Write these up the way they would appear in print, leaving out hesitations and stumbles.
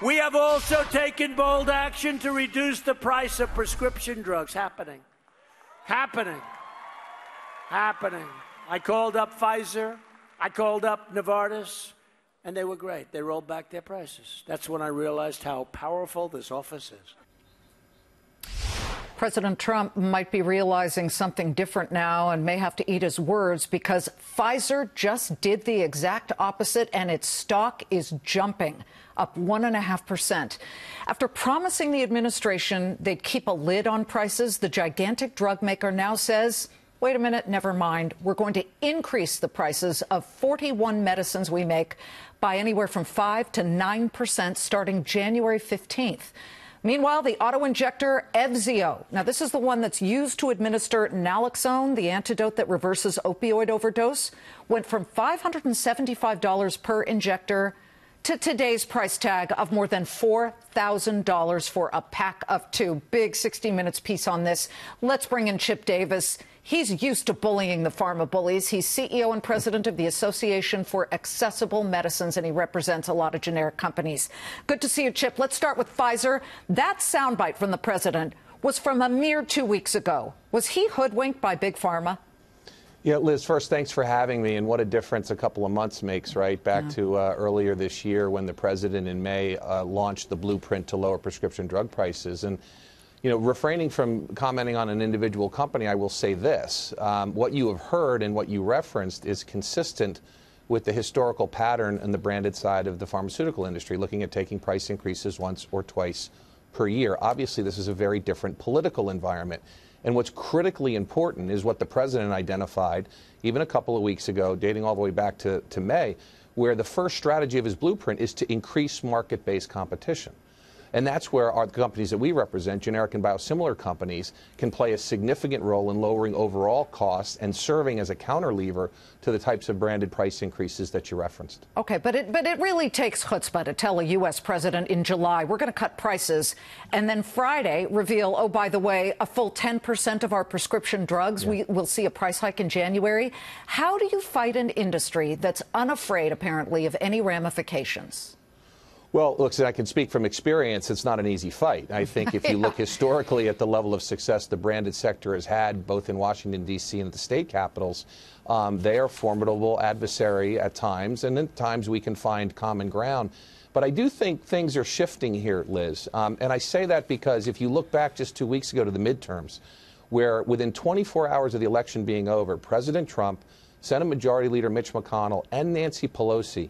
We have also taken bold action to reduce the price of prescription drugs. Happening. I called up Pfizer. I called up Novartis. And they were great. They rolled back their prices. That's when I realized how powerful this office is. President Trump might be realizing something different now and may have to eat his words because Pfizer just did the exact opposite and its stock is jumping, up 1.5%. After promising the administration they'd keep a lid on prices, the gigantic drug maker now says, wait a minute, never mind. We're going to increase the prices of 41 medicines we make by anywhere from 5 to 9% starting January 15th. Meanwhile, the auto-injector Evzio, now this is the one that's used to administer naloxone, the antidote that reverses opioid overdose, went from $575 per injector to today's price tag of more than $4,000 for a pack of 2. Big 60 Minutes piece on this. Let's bring in Chip Davis. He's used to bullying the pharma bullies. He's CEO and president of the Association for Accessible Medicines, and he represents a lot of generic companies. Good to see you, Chip. Let's start with Pfizer. That soundbite from the president was from a mere 2 weeks ago. Was he hoodwinked by Big Pharma? Yeah, Liz, first, thanks for having me. And what a difference a couple of months makes, right? Back to earlier this year when the president in May launched the blueprint to lower prescription drug prices. And you know, refraining from commenting on an individual company, I will say this. What you have heard and what you referenced is consistent with the historical pattern in the branded side of the pharmaceutical industry, looking at taking price increases once or twice per year. Obviously, this is a very different political environment. And what's critically important is what the president identified even a couple of weeks ago, dating all the way back to May, where the first strategy of his blueprint is to increase market-based competition. And that's where our companies that we represent, generic and biosimilar companies, can play a significant role in lowering overall costs and serving as a counter lever to the types of branded price increases that you referenced. Okay, but it really takes chutzpah to tell a U.S. president in July, we're going to cut prices, and then Friday reveal, oh, by the way, a full 10% of our prescription drugs, we will see a price hike in January. How do you fight an industry that's unafraid, apparently, of any ramifications? Well, look, I can speak from experience. It's not an easy fight. I think if you look historically at the level of success the branded sector has had, both in Washington, D.C. and at the state capitals, they are a formidable adversary at times, and at times we can find common ground. But I do think things are shifting here, Liz. And I say that because if you look back just 2 weeks ago to the midterms, where within 24 hours of the election being over, President Trump, Senate Majority Leader Mitch McConnell, and Nancy Pelosi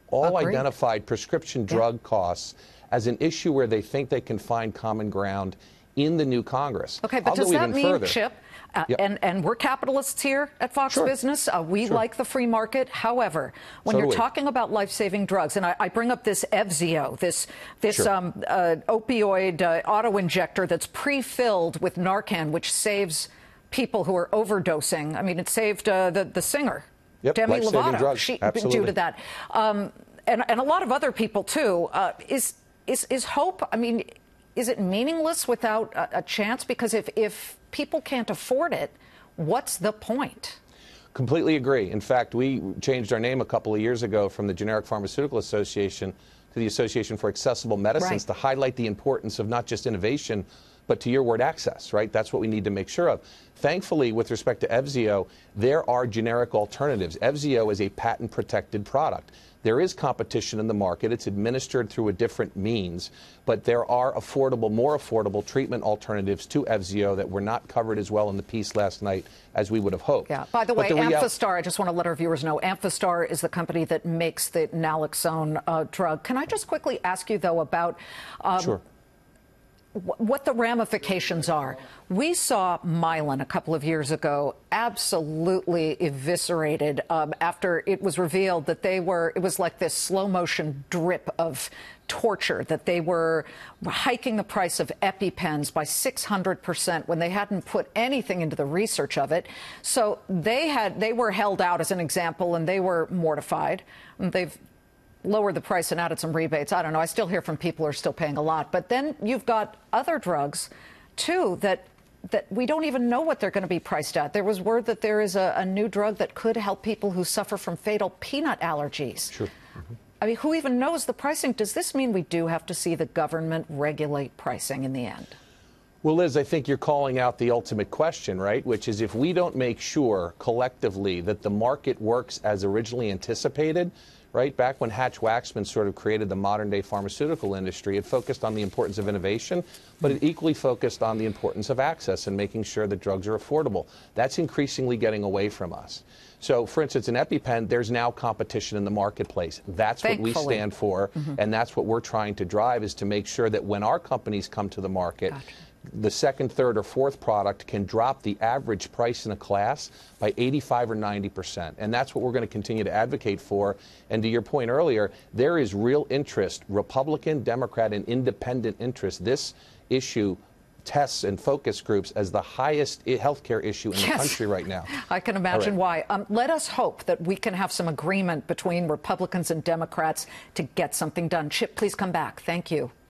all identified prescription drug costs as an issue where they think they can find common ground in the new Congress. Okay, but does that mean, Chip, and we're capitalists here at Fox Business, we like the free market. However, when you're talking about life-saving drugs, and I bring up this Evzio, this opioid auto-injector that's pre-filled with Narcan, which saves people who are overdosing. I mean, it saved the singer. Demi Lovato, due to that, and a lot of other people too. Is hope? I mean, is it meaningless without a chance? Because if people can't afford it, what's the point? Completely agree. In fact, we changed our name a couple of years ago from the Generic Pharmaceutical Association to the Association for Accessible Medicines to highlight the importance of not just innovation, but to your word, access, right? That's what we need to make sure of. Thankfully, with respect to Evzio, there are generic alternatives. Evzio is a patent-protected product. There is competition in the market. It's administered through a different means, but there are affordable, more affordable treatment alternatives to Evzio that were not covered as well in the piece last night as we would have hoped. Yeah. By the way, Amphastar, I just want to let our viewers know, Amphastar is the company that makes the naloxone drug. Can I just quickly ask you, though, about what the ramifications are? We saw Mylan a couple of years ago absolutely eviscerated after it was revealed that it was like this slow motion drip of torture, that they were hiking the price of EpiPens by 600% when they hadn't put anything into the research of it. So they were held out as an example, and they were mortified. They've lowered the price and added some rebates. I don't know. I still hear from people who are still paying a lot. But then you've got other drugs, too, that we don't even know what they're going to be priced at. There was word that there is a new drug that could help people who suffer from fatal peanut allergies. Sure. I mean, who even knows the pricing? Does this mean we do have to see the government regulate pricing in the end? Well, Liz, I think you're calling out the ultimate question, right? Which is, if we don't make sure collectively that the market works as originally anticipated, right? Back when Hatch-Waxman sort of created the modern-day pharmaceutical industry, it focused on the importance of innovation, but it equally focused on the importance of access and making sure that drugs are affordable. That's increasingly getting away from us. So, for instance, in EpiPen, there's now competition in the marketplace. That's what we stand for, and that's what we're trying to drive, is to make sure that when our companies come to the market, the second, third, or fourth product can drop the average price in a class by 85 or 90%. And that's what we're going to continue to advocate for. And to your point earlier, there is real interest, Republican, Democrat, and independent interest. This issue tests and focus groups as the highest healthcare issue in the country right now. I can imagine why. Let us hope that we can have some agreement between Republicans and Democrats to get something done. Chip, please come back. Thank you.